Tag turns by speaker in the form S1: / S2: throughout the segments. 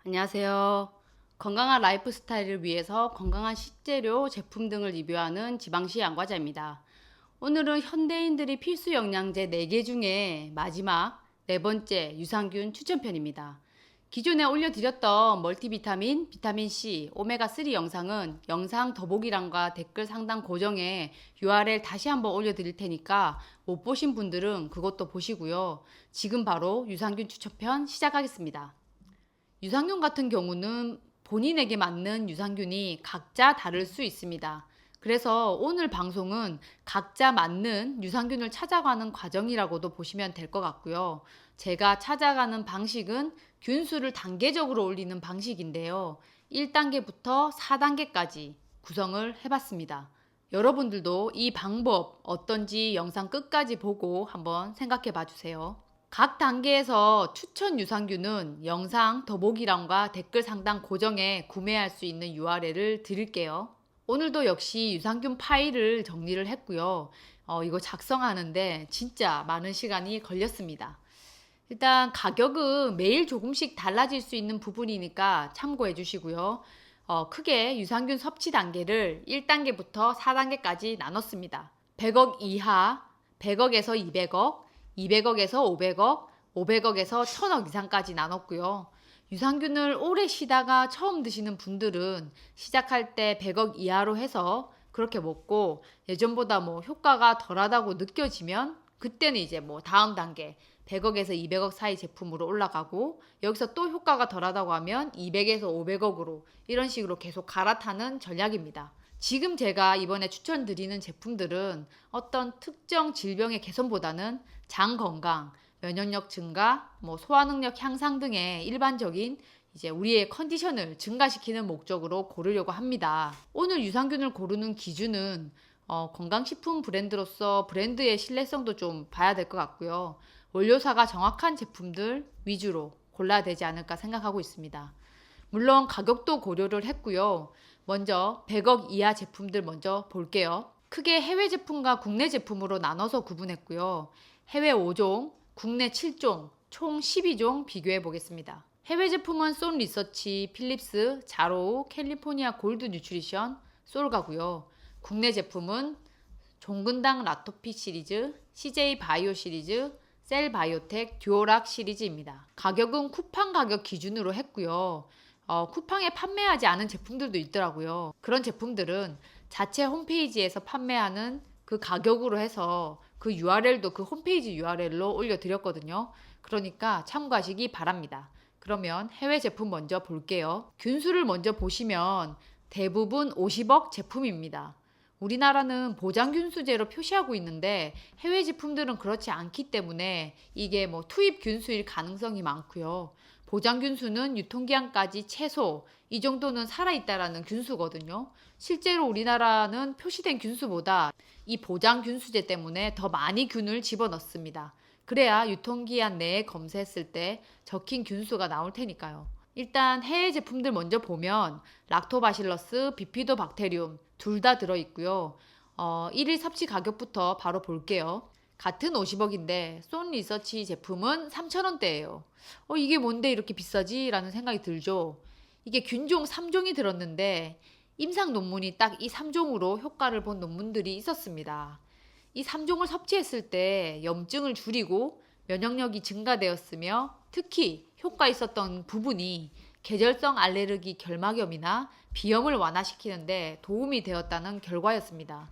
S1: 안녕하세요. 건강한 라이프 스타일을 위해서 건강한 식재료, 제품 등을 리뷰하는 지방시 양과자입니다. 오늘은 현대인들이 필수 영양제 4개 중에 마지막 네 번째 유산균 추천편입니다. 기존에 올려드렸던 멀티비타민, 비타민C, 오메가3 영상은 영상 더보기란과 댓글 상단 고정에 URL 다시 한번 올려드릴 테니까 못 보신 분들은 그것도 보시고요. 지금 바로 유산균 추천편 시작하겠습니다. 유산균 같은 경우는 본인에게 맞는 유산균이 각자 다를 수 있습니다. 그래서 오늘 방송은 각자 맞는 유산균을 찾아가는 과정이라고도 보시면 될 것 같고요. 제가 찾아가는 방식은 균수를 단계적으로 올리는 방식인데요. 1단계부터 4단계까지 구성을 해봤습니다. 여러분들도 이 방법 어떤지 영상 끝까지 보고 한번 생각해 봐 주세요. 각 단계에서 추천 유산균은 영상 더보기란과 댓글 상단 고정에 구매할 수 있는 URL을 드릴게요. 오늘도 역시 유산균 파일을 정리를 했고요. 이거 작성하는데 진짜 많은 시간이 걸렸습니다. 일단 가격은 매일 조금씩 달라질 수 있는 부분이니까 참고해 주시고요. 크게 유산균 섭취 단계를 1단계부터 4단계까지 나눴습니다. 100억 이하, 100억에서 200억, 200억에서 500억, 500억에서 1000억 이상까지 나눴고요. 유산균을 오래 쉬다가 처음 드시는 분들은 시작할 때 100억 이하로 해서 그렇게 먹고 예전보다 효과가 덜하다고 느껴지면 그때는 이제 다음 단계 100억에서 200억 사이 제품으로 올라가고 여기서 또 효과가 덜하다고 하면 200에서 500억으로 이런 식으로 계속 갈아타는 전략입니다. 지금 제가 이번에 추천드리는 제품들은 어떤 특정 질병의 개선보다는 장 건강, 면역력 증가, 소화 능력 향상 등의 일반적인 이제 우리의 컨디션을 증가시키는 목적으로 고르려고 합니다. 오늘 유산균을 고르는 기준은 건강식품 브랜드로서 브랜드의 신뢰성도 좀 봐야 될 것 같고요. 원료사가 정확한 제품들 위주로 골라야 되지 않을까 생각하고 있습니다. 물론 가격도 고려를 했고요. 먼저 100억 이하 제품들 먼저 볼게요. 크게 해외 제품과 국내 제품으로 나눠서 구분했고요. 해외 5종, 국내 7종, 총 12종 비교해 보겠습니다. 해외 제품은 쏜 리서치, 필립스, 자로우, 캘리포니아 골드 뉴트리션, 솔가고요. 국내 제품은 종근당 라토피 시리즈, CJ 바이오 시리즈, 셀 바이오텍 듀오락 시리즈입니다. 가격은 쿠팡 가격 기준으로 했고요. 쿠팡에 판매하지 않은 제품들도 있더라고요. 그런 제품들은 자체 홈페이지에서 판매하는 그 가격으로 해서 그 URL도 그 홈페이지 URL로 올려드렸거든요. 그러니까 참고하시기 바랍니다. 그러면 해외 제품 먼저 볼게요. 균수를 먼저 보시면 대부분 50억 제품입니다. 우리나라는 보장균수제로 표시하고 있는데 해외 제품들은 그렇지 않기 때문에 이게 투입 균수일 가능성이 많고요. 보장균수는 유통기한까지 최소 이 정도는 살아있다라는 균수거든요. 실제로 우리나라는 표시된 균수보다 이 보장균수제 때문에 더 많이 균을 집어넣습니다. 그래야 유통기한 내에 검사했을 때 적힌 균수가 나올 테니까요. 일단 해외 제품들 먼저 보면 락토바실러스, 비피도박테리움 둘 다 들어있고요. 1일 섭취 가격부터 바로 볼게요. 같은 50억인데 쏜 리서치 제품은 3,000원대예요. 이게 뭔데 이렇게 비싸지? 라는 생각이 들죠. 이게 균종 3종이 들었는데 임상 논문이 딱 이 3종으로 효과를 본 논문들이 있었습니다. 이 3종을 섭취했을 때 염증을 줄이고 면역력이 증가되었으며 특히 효과 있었던 부분이 계절성 알레르기 결막염이나 비염을 완화시키는데 도움이 되었다는 결과였습니다.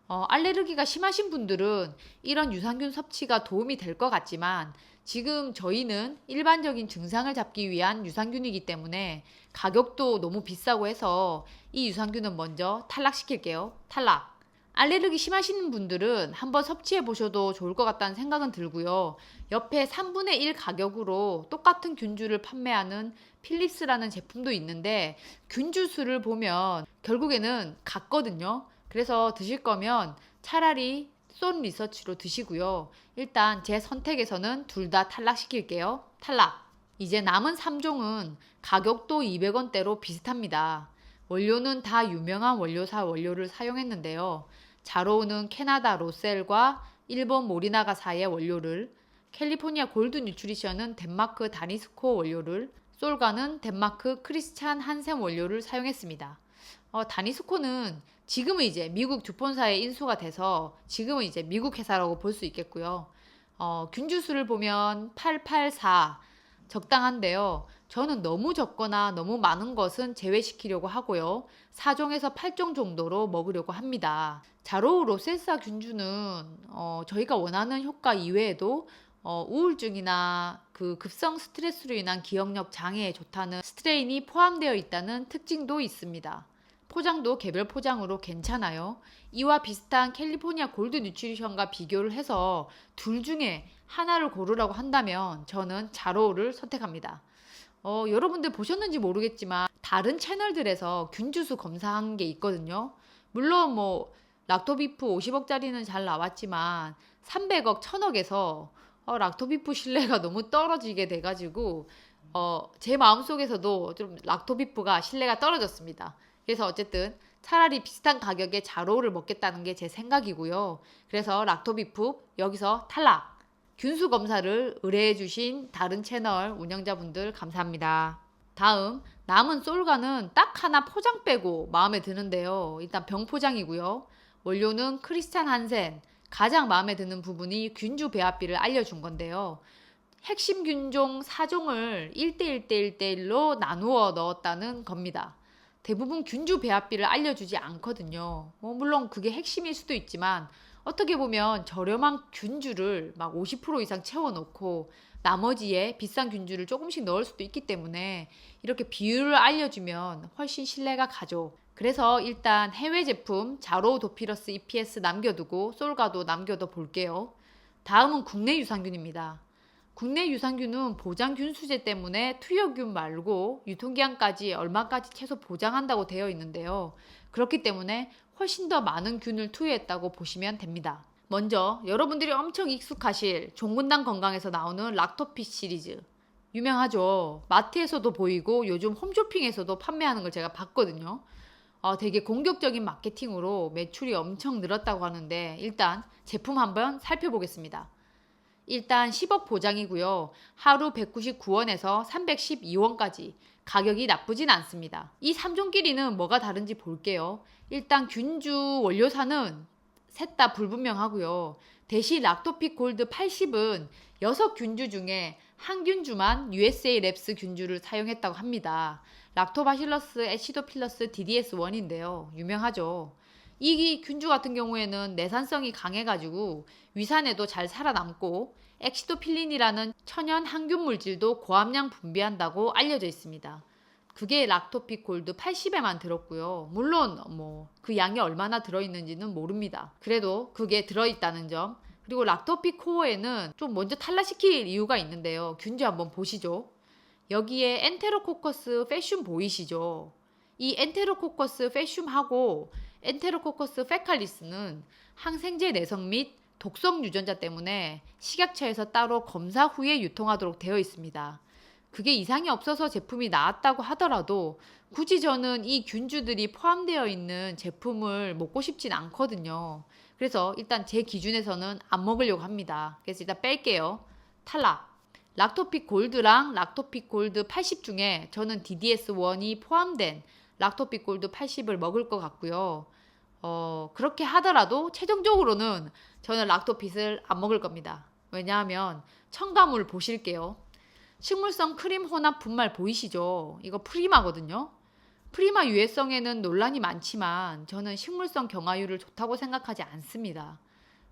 S1: 알레르기가 심하신 분들은 이런 유산균 섭취가 도움이 될 것 같지만 지금 저희는 일반적인 증상을 잡기 위한 유산균이기 때문에 가격도 너무 비싸고 해서 이 유산균은 먼저 탈락시킬게요. 탈락. 알레르기 심하신 분들은 한번 섭취해 보셔도 좋을 것 같다는 생각은 들고요. 옆에 3분의 1 가격으로 똑같은 균주를 판매하는 필립스라는 제품도 있는데 균주 수를 보면 결국에는 같거든요. 그래서 드실 거면 차라리 쏜 리서치로 드시고요. 일단 제 선택에서는 둘 다 탈락시킬게요. 탈락. 이제 남은 3종은 가격도 200원대로 비슷합니다. 원료는 다 유명한 원료사 원료를 사용했는데요. 자로우는 캐나다 로셀과 일본 모리나가사의 원료를, 캘리포니아 골드 뉴트리션은 덴마크 다니스코 원료를, 솔가는 덴마크 크리스찬 한센 원료를 사용했습니다. 다니스코는 지금은 이제 미국 듀폰사에 인수가 돼서 지금은 이제 미국 회사라고 볼 수 있겠고요. 균주수를 보면 884 적당한데요. 저는 너무 적거나 너무 많은 것은 제외시키려고 하고요. 4종에서 8종 정도로 먹으려고 합니다. 자로우 로세사 균주는 저희가 원하는 효과 이외에도 우울증이나 그 급성 스트레스로 인한 기억력 장애에 좋다는 스트레인이 포함되어 있다는 특징도 있습니다. 포장도 개별 포장으로 괜찮아요. 이와 비슷한 캘리포니아 골드 뉴트리션과 비교를 해서 둘 중에 하나를 고르라고 한다면 저는 자로우를 선택합니다. 여러분들 보셨는지 모르겠지만 다른 채널들에서 균주수 검사한 게 있거든요. 물론 뭐 락토비프 50억짜리는 잘 나왔지만 300억, 1000억에서 락토비프 신뢰가 너무 떨어지게 돼가지고 제 마음속에서도 좀 락토비프가 신뢰가 떨어졌습니다. 그래서 어쨌든 차라리 비슷한 가격에 자로우를 먹겠다는 게 제 생각이고요. 그래서 락토비프 여기서 탈락. 균수 검사를 의뢰해 주신 다른 채널 운영자분들 감사합니다. 다음 남은 솔가는 딱 하나 포장 빼고 마음에 드는데요. 일단 병 포장이고요. 원료는 크리스찬 한센. 가장 마음에 드는 부분이 균주 배합비를 알려준 건데요. 핵심 균종 4종을 1대1대1대1로 나누어 넣었다는 겁니다. 대부분 균주 배합비를 알려주지 않거든요. 물론 그게 핵심일 수도 있지만 어떻게 보면 저렴한 균주를 막 50% 이상 채워놓고 나머지에 비싼 균주를 조금씩 넣을 수도 있기 때문에 이렇게 비율을 알려주면 훨씬 신뢰가 가죠. 그래서 일단 해외 제품 자로우 도피러스 EPS 남겨두고 솔가도 남겨둬 볼게요. 다음은 국내 유산균입니다. 국내 유산균은 보장 균수제 때문에 투여균 말고 유통기한까지 얼마까지 최소 보장한다고 되어 있는데요. 그렇기 때문에 훨씬 더 많은 균을 투여했다고 보시면 됩니다. 먼저 여러분들이 엄청 익숙하실 종근당 건강에서 나오는 락토핏 시리즈. 유명하죠. 마트에서도 보이고 요즘 홈쇼핑에서도 판매하는 걸 제가 봤거든요. 되게 공격적인 마케팅으로 매출이 엄청 늘었다고 하는데 일단 제품 한번 살펴보겠습니다. 일단 10억 보장이고요. 하루 199원에서 312원까지 가격이 나쁘진 않습니다. 이 3종끼리는 뭐가 다른지 볼게요. 일단 균주 원료사는 셋 다 불분명하고요. 대신 락토핏 골드 80은 6균주 중에 한 균주만 USA 랩스 균주를 사용했다고 합니다. 락토바실러스 애시도필러스 DDS1인데요. 유명하죠. 이 균주 같은 경우에는 내산성이 강해가지고 위산에도 잘 살아남고 엑시도필린이라는 천연 항균 물질도 고함량 분비한다고 알려져 있습니다. 그게 락토핏 골드 80에만 들었고요. 물론 그 양이 얼마나 들어있는지는 모릅니다. 그래도 그게 들어있다는 점. 그리고 락토핏 코어에는 좀 먼저 탈락시킬 이유가 있는데요. 균주 한번 보시죠. 여기에 엔테로코커스 페슘 보이시죠? 이 엔테로코커스 페슘하고 엔테로코커스 페칼리스는 항생제 내성 및 독성 유전자 때문에 식약처에서 따로 검사 후에 유통하도록 되어 있습니다. 그게 이상이 없어서 제품이 나왔다고 하더라도 굳이 저는 이 균주들이 포함되어 있는 제품을 먹고 싶진 않거든요. 그래서 일단 제 기준에서는 안 먹으려고 합니다. 그래서 일단 뺄게요. 탈락. 락토핏 골드랑 락토핏 골드 80 중에 저는 DDS1이 포함된 락토핏 골드 80을 먹을 것 같고요. 그렇게 하더라도 최종적으로는 저는 락토핏을 안 먹을 겁니다. 왜냐하면 첨가물 보실게요. 식물성 크림 혼합 분말 보이시죠? 이거 프리마거든요. 프리마 유해성에는 논란이 많지만 저는 식물성 경화유를 좋다고 생각하지 않습니다.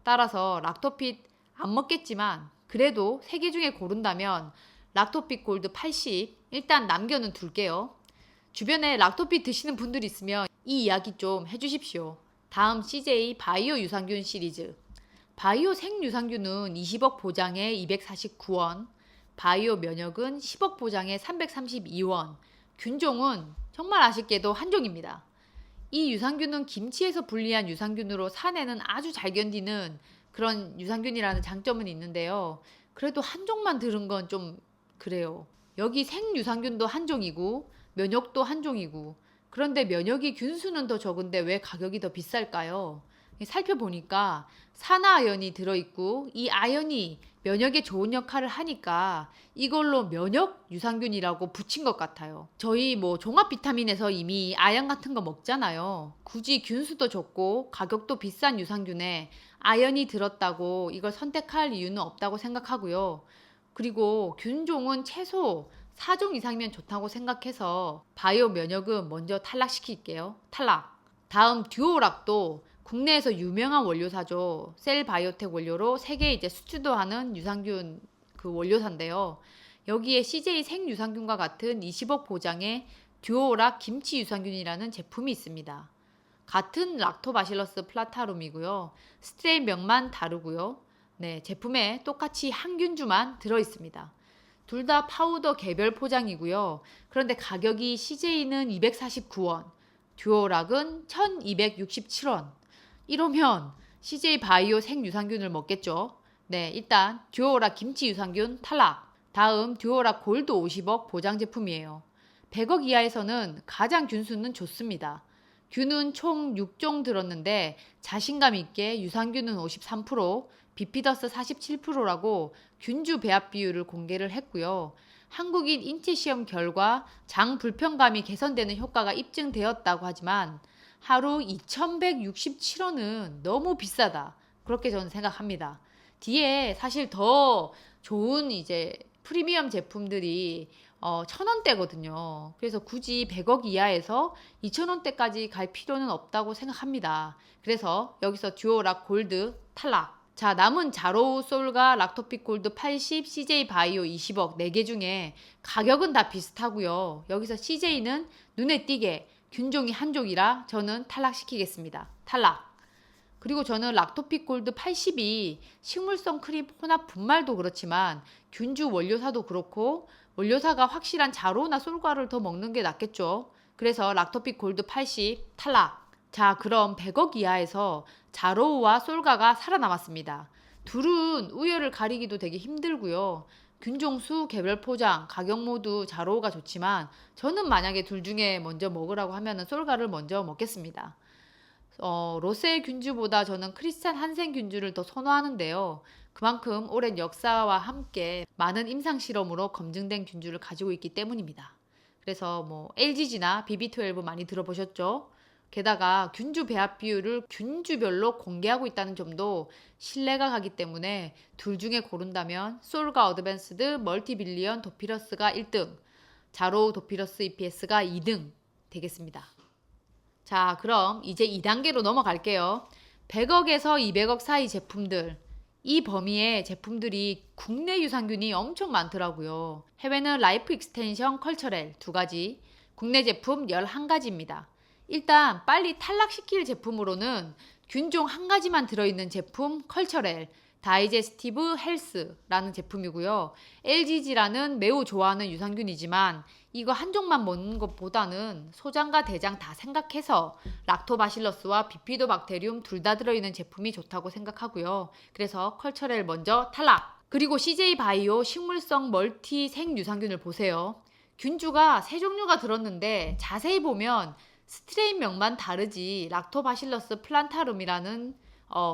S1: 따라서 락토핏 안 먹겠지만 그래도 3개 중에 고른다면 락토핏 골드 80 일단 남겨는 둘게요. 주변에 락토핏 드시는 분들 있으면 이 이야기 좀 해주십시오. 다음 CJ 바이오 유산균 시리즈. 바이오 생유산균은 20억 보장에 249원, 바이오 면역은 10억 보장에 332원, 균종은 정말 아쉽게도 한 종입니다. 이 유산균은 김치에서 분리한 유산균으로 산에는 아주 잘 견디는 그런 유산균이라는 장점은 있는데요. 그래도 한 종만 들은 건 좀 그래요. 여기 생유산균도 한 종이고 면역도 한 종이고 그런데 면역이 균수는 더 적은데 왜 가격이 더 비쌀까요? 살펴보니까 산화아연이 들어있고 이 아연이 면역에 좋은 역할을 하니까 이걸로 면역 유산균이라고 붙인 것 같아요. 저희 뭐 종합 비타민에서 이미 아연 같은 거 먹잖아요. 굳이 균수도 좋고 가격도 비싼 유산균에 아연이 들었다고 이걸 선택할 이유는 없다고 생각하고요. 그리고 균종은 최소 4종 이상이면 좋다고 생각해서 바이오 면역은 먼저 탈락시킬게요. 탈락. 다음 듀오락도 국내에서 유명한 원료사죠. 셀바이오텍 원료로 세계에 이제 수출도 하는 유산균 그 원료사인데요. 여기에 CJ 생유산균과 같은 20억 보장의 듀오락 김치 유산균이라는 제품이 있습니다. 같은 락토바실러스 플라타룸이고요. 스트레인명만 다르고요. 네, 제품에 똑같이 항균주만 들어 있습니다. 둘 다 파우더 개별 포장이고요. 그런데 가격이 CJ는 249원, 듀오락은 1267원. 이러면 CJ 바이오 생유산균을 먹겠죠. 네, 일단 듀오락 김치 유산균 탈락. 다음 듀오락 골드 50억 보장 제품이에요. 100억 이하에서는 가장 균수는 좋습니다. 균은 총 6종 들었는데 자신감 있게 유산균은 53%, 비피더스 47%라고 균주 배합 비율을 공개를 했고요. 한국인 인체시험 결과 장 불편감이 개선되는 효과가 입증되었다고 하지만 하루 2,167원은 너무 비싸다. 그렇게 저는 생각합니다. 뒤에 사실 더 좋은 이제 프리미엄 제품들이 1,000원대거든요. 그래서 굳이 100억 이하에서 2,000원대까지 갈 필요는 없다고 생각합니다. 그래서 여기서 듀오락 골드 탈락. 자, 남은 자로우 솔가 락토픽 골드 80, CJ 바이오 20억 4개 중에 가격은 다 비슷하고요. 여기서 CJ는 눈에 띄게 균종이 한 종이라 저는 탈락시키겠습니다. 탈락. 그리고 저는 락토픽 골드 80이 식물성 크림 혼합 분말도 그렇지만 균주 원료사도 그렇고 원료사가 확실한 자로나 솔과를 더 먹는 게 낫겠죠. 그래서 락토픽 골드 80 탈락. 자, 그럼 100억 이하에서 자로우와 솔가가 살아남았습니다. 둘은 우열을 가리기도 되게 힘들고요. 균종수, 개별 포장, 가격 모두 자로우가 좋지만 저는 만약에 둘 중에 먼저 먹으라고 하면은 솔가를 먼저 먹겠습니다. 로세 균주보다 저는 크리스찬 한센 균주를 더 선호하는데요. 그만큼 오랜 역사와 함께 많은 임상 실험으로 검증된 균주를 가지고 있기 때문입니다. 그래서 뭐 LGG나 BB12 많이 들어보셨죠? 게다가 균주 배합 비율을 균주별로 공개하고 있다는 점도 신뢰가 가기 때문에 둘 중에 고른다면 솔과 어드밴스드 멀티빌리언 도피러스가 1등, 자로우 도피러스 EPS가 2등 되겠습니다. 자, 그럼 이제 2단계로 넘어갈게요. 100억에서 200억 사이 제품들. 이 범위의 제품들이 국내 유산균이 엄청 많더라고요. 해외는 라이프 익스텐션, 컬처렐 2가지, 국내 제품 11가지입니다. 일단 빨리 탈락시킬 제품으로는 균종 1가지만 들어있는 제품 컬처렐, 다이제스티브 헬스라는 제품이고요. LGG라는 매우 좋아하는 유산균이지만 이거 한 종만 먹는 것보다는 소장과 대장 다 생각해서 락토바실러스와 비피도박테리움 둘 다 들어있는 제품이 좋다고 생각하고요. 그래서 컬처렐 먼저 탈락. 그리고 CJ 바이오 식물성 멀티 생유산균을 보세요. 균주가 3종류가 들었는데 자세히 보면 스트레인명만 다르지 락토바실러스 플란타룸이라는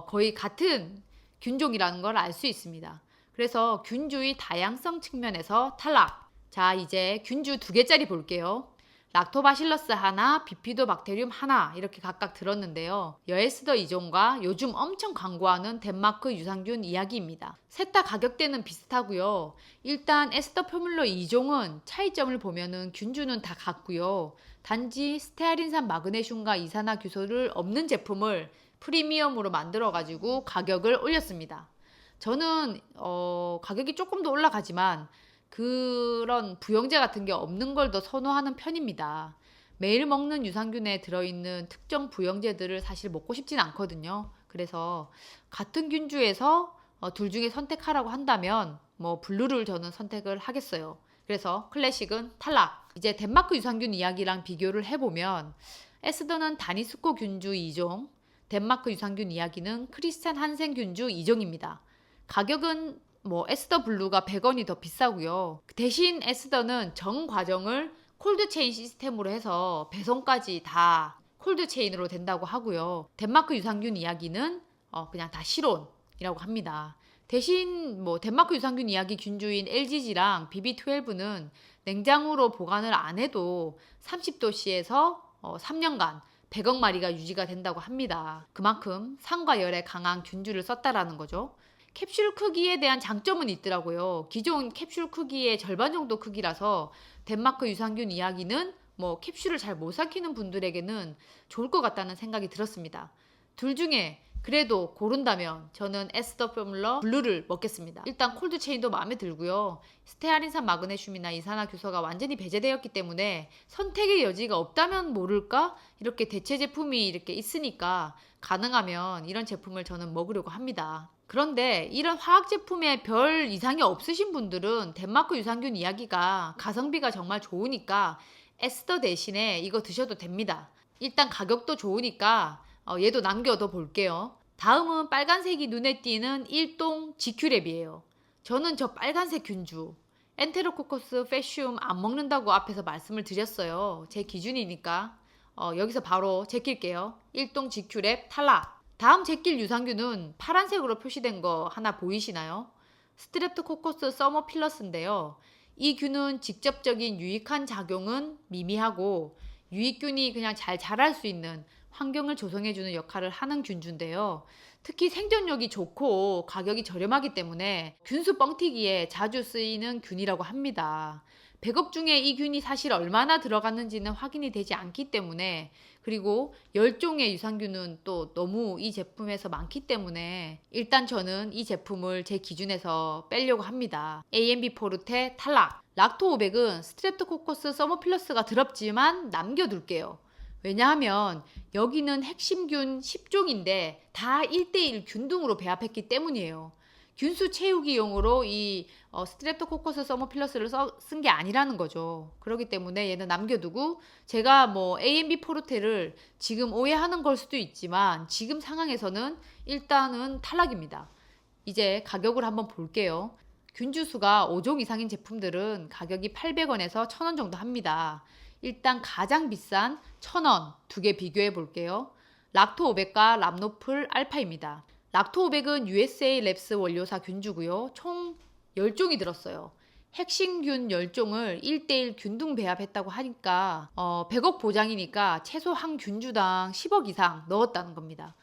S1: 거의 같은 균종이라는 걸 알 수 있습니다. 그래서 균주의 다양성 측면에서 탈락. 자, 이제 균주 2개짜리 볼게요. 락토바실러스 하나, 비피도박테리움 하나 이렇게 각각 들었는데요. 여에스더 2종과 요즘 엄청 광고하는 덴마크 유산균 이야기입니다. 셋 다 가격대는 비슷하고요. 일단 에스더 포뮬러 2종은 차이점을 보면은 균주는 다 같고요. 단지 스테아린산 마그네슘과 이산화규소를 없는 제품을 프리미엄으로 만들어가지고 가격을 올렸습니다. 저는 가격이 조금 더 올라가지만 그런 부영제 같은 게 없는 걸 더 선호하는 편입니다. 매일 먹는 유산균에 들어있는 특정 부영제들을 사실 먹고 싶진 않거든요. 그래서 같은 균주에서 둘 중에 선택하라고 한다면 뭐 블루를 저는 선택을 하겠어요. 그래서 클래식은 탈락. 이제 덴마크 유산균 이야기랑 비교를 해보면 에스더는 다니스코 균주 2종, 덴마크 유산균 이야기는 크리스찬 한센 균주 2종입니다. 가격은 뭐 에스더 블루가 100원이 더 비싸고요. 대신 에스더는 전 과정을 콜드체인 시스템으로 해서 배송까지 다 콜드체인으로 된다고 하고요. 덴마크 유산균 이야기는 그냥 다 실온이라고 합니다. 대신 뭐 덴마크 유산균 이야기 균주인 LGG랑 BB12는 냉장으로 보관을 안 해도 30도씨에서 3년간 100억 마리가 유지가 된다고 합니다. 그만큼 산과 열에 강한 균주를 썼다라는 거죠. 캡슐 크기에 대한 장점은 있더라고요. 기존 캡슐 크기의 절반 정도 크기라서 덴마크 유산균 이야기는 뭐 캡슐을 잘 못 삼키는 분들에게는 좋을 것 같다는 생각이 들었습니다. 둘 중에 그래도 고른다면 저는 에스더 포뮬러 블루를 먹겠습니다. 일단 콜드 체인도 마음에 들고요. 스테아린산 마그네슘이나 이산화규소가 완전히 배제되었기 때문에 선택의 여지가 없다면 모를까? 이렇게 대체 제품이 이렇게 있으니까 가능하면 이런 제품을 저는 먹으려고 합니다. 그런데 이런 화학 제품에 별 이상이 없으신 분들은 덴마크 유산균 이야기가 가성비가 정말 좋으니까 에스더 대신에 이거 드셔도 됩니다. 일단 가격도 좋으니까 얘도 남겨둬 볼게요. 다음은 빨간색이 눈에 띄는 일동 지큐랩이에요. 저는 저 빨간색 균주 엔테로코커스 페슘 안 먹는다고 앞에서 말씀을 드렸어요. 제 기준이니까 여기서 바로 제낄게요. 일동 지큐랩 탈락. 다음 제낄 유산균은 파란색으로 표시된 거 하나 보이시나요? 스트랩토코커스 서머필러스인데요. 이 균은 직접적인 유익한 작용은 미미하고 유익균이 그냥 잘 자랄 수 있는 환경을 조성해주는 역할을 하는 균주인데요. 특히 생존력이 좋고 가격이 저렴하기 때문에 균수 뻥튀기에 자주 쓰이는 균이라고 합니다. 100억 중에 이 균이 사실 얼마나 들어갔는지는 확인이 되지 않기 때문에, 그리고 10종의 유산균은 또 너무 이 제품에서 많기 때문에 일단 저는 이 제품을 제 기준에서 빼려고 합니다. AMB 포르테 탈락. 락토 500은 스트랩토코커스 서머필러스가 더럽지만 남겨둘게요. 왜냐하면 여기는 핵심균 10종인데 다 1대1 균등으로 배합했기 때문이에요. 균수 채우기용으로 이 스트랩토코커스 서머필러스를 쓴 게 아니라는 거죠. 그렇기 때문에 얘는 남겨두고, 제가 뭐 AMB 포르테를 지금 오해하는 걸 수도 있지만 지금 상황에서는 일단은 탈락입니다. 이제 가격을 한번 볼게요. 균주수가 5종 이상인 제품들은 가격이 800원에서 1000원 정도 합니다. 일단 가장 비싼 1000원 두 개 비교해 볼게요. 락토 500과 람노플 알파입니다. 락토 500은 USA 랩스 원료사 균주고요. 총 10종이 들었어요. 핵심균 10종을 1대1 균등 배합했다고 하니까 100억 보장이니까 최소 한 균주당 10억 이상 넣었다는 겁니다.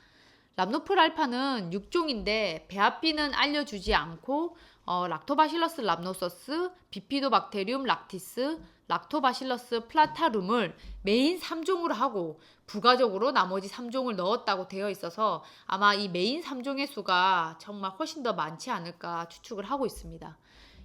S1: 람노플 알파는 6종인데 배합비는 알려주지 않고 락토바실러스 람노서스, 비피도박테리움 락티스, 락토바실러스 플라타룸을 메인 3종으로 하고 부가적으로 나머지 3종을 넣었다고 되어 있어서 아마 이 메인 3종의 수가 정말 훨씬 더 많지 않을까 추측을 하고 있습니다.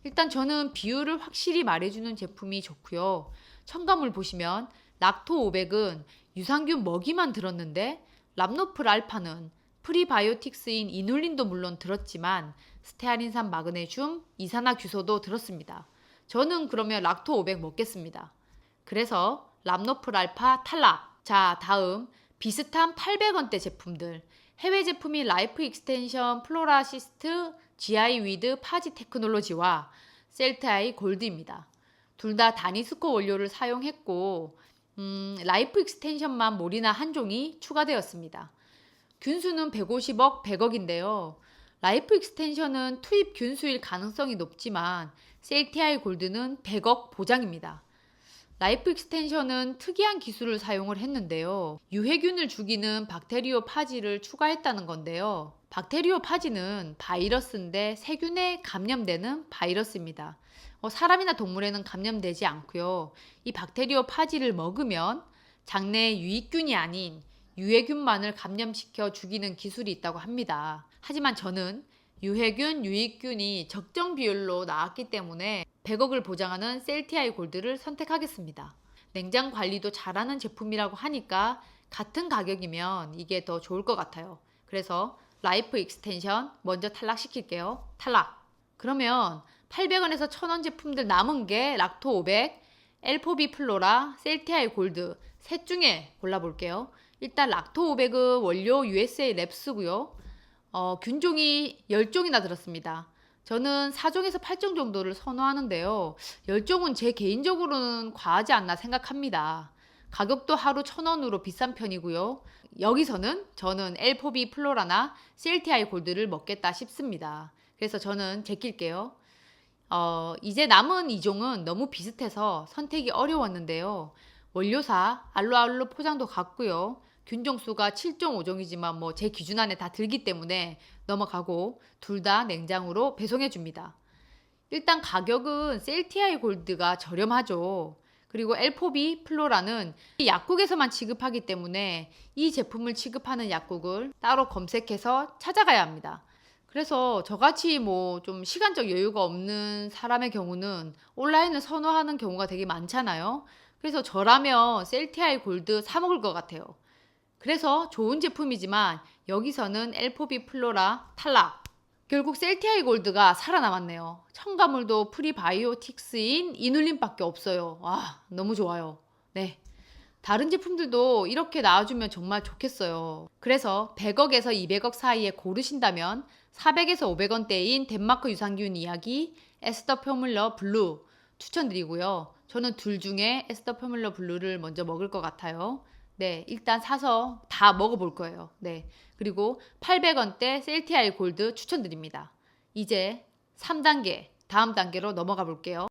S1: 일단 저는 비율을 확실히 말해주는 제품이 좋고요. 첨가물 보시면 락토 500은 유산균 먹이만 들었는데 람노플 알파는 프리바이오틱스인 이눌린도 물론 들었지만 스테아린산 마그네슘, 이산화규소도 들었습니다. 저는 그러면 락토 500 먹겠습니다. 그래서 람노플 알파 탈락. 자, 다음 비슷한 800원대 제품들. 해외 제품인 라이프 익스텐션 플로라시스트 GI 위드 파지 테크놀로지와 셀트아이 골드입니다. 둘 다 다니스코 원료를 사용했고 라이프 익스텐션만 몰이나 한 종이 추가되었습니다. 균수는 150억, 100억인데요. 라이프 익스텐션은 투입 균수일 가능성이 높지만 셀티아이 골드는 100억 보장입니다. 라이프 익스텐션은 특이한 기술을 사용을 했는데요. 유해균을 죽이는 박테리오 파지를 추가했다는 건데요. 박테리오 파지는 바이러스인데 세균에 감염되는 바이러스입니다. 사람이나 동물에는 감염되지 않고요. 이 박테리오 파지를 먹으면 장내에 유익균이 아닌 유해균만을 감염시켜 죽이는 기술이 있다고 합니다. 하지만 저는 유해균, 유익균이 적정 비율로 나왔기 때문에 100억을 보장하는 셀티아이 골드를 선택하겠습니다. 냉장 관리도 잘하는 제품이라고 하니까 같은 가격이면 이게 더 좋을 것 같아요. 그래서 라이프 익스텐션 먼저 탈락시킬게요. 탈락. 그러면 800원에서 1000원 제품들 남은 게 락토 500, 엘포비 플로라, 셀티아이 골드 셋 중에 골라볼게요. 일단 락토 500은 원료 USA 랩스고요. 균종이 10종이나 들었습니다. 저는 4종에서 8종 정도를 선호하는데요. 10종은 제 개인적으로는 과하지 않나 생각합니다. 가격도 하루 1000원으로 비싼 편이고요. 여기서는 저는 엘포비 플로라나 셀티아이 골드를 먹겠다 싶습니다. 그래서 저는 제낄게요. 이제 남은 2종은 너무 비슷해서 선택이 어려웠는데요. 원료사 알로알로 포장도 같고요. 균종수가 7종 5종이지만 뭐 제 기준 안에 다 들기 때문에 넘어가고 둘 다 냉장으로 배송해 줍니다. 일단 가격은 셀티아이 골드가 저렴하죠. 그리고 엘포비 플로라는 약국에서만 취급하기 때문에 이 제품을 취급하는 약국을 따로 검색해서 찾아가야 합니다. 그래서 저같이 뭐 좀 시간적 여유가 없는 사람의 경우는 온라인을 선호하는 경우가 되게 많잖아요. 그래서 저라면 셀티아이 골드 사 먹을 것 같아요. 그래서 좋은 제품이지만 여기서는 엘포비 플로라 탈락. 결국 셀티아이 골드가 살아남았네요. 첨가물도 프리바이오틱스인 이눌린밖에 없어요. 와, 너무 좋아요. 네. 다른 제품들도 이렇게 나와주면 정말 좋겠어요. 그래서 100억에서 200억 사이에 고르신다면 400에서 500원대인 덴마크 유산균 이야기 에스더 포뮬러 블루 추천드리고요. 저는 둘 중에 에스더 포뮬러 블루를 먼저 먹을 것 같아요. 네, 일단 사서 다 먹어볼 거예요. 네, 그리고 800원대 셀티아이 골드 추천드립니다. 이제 3단계, 다음 단계로 넘어가 볼게요.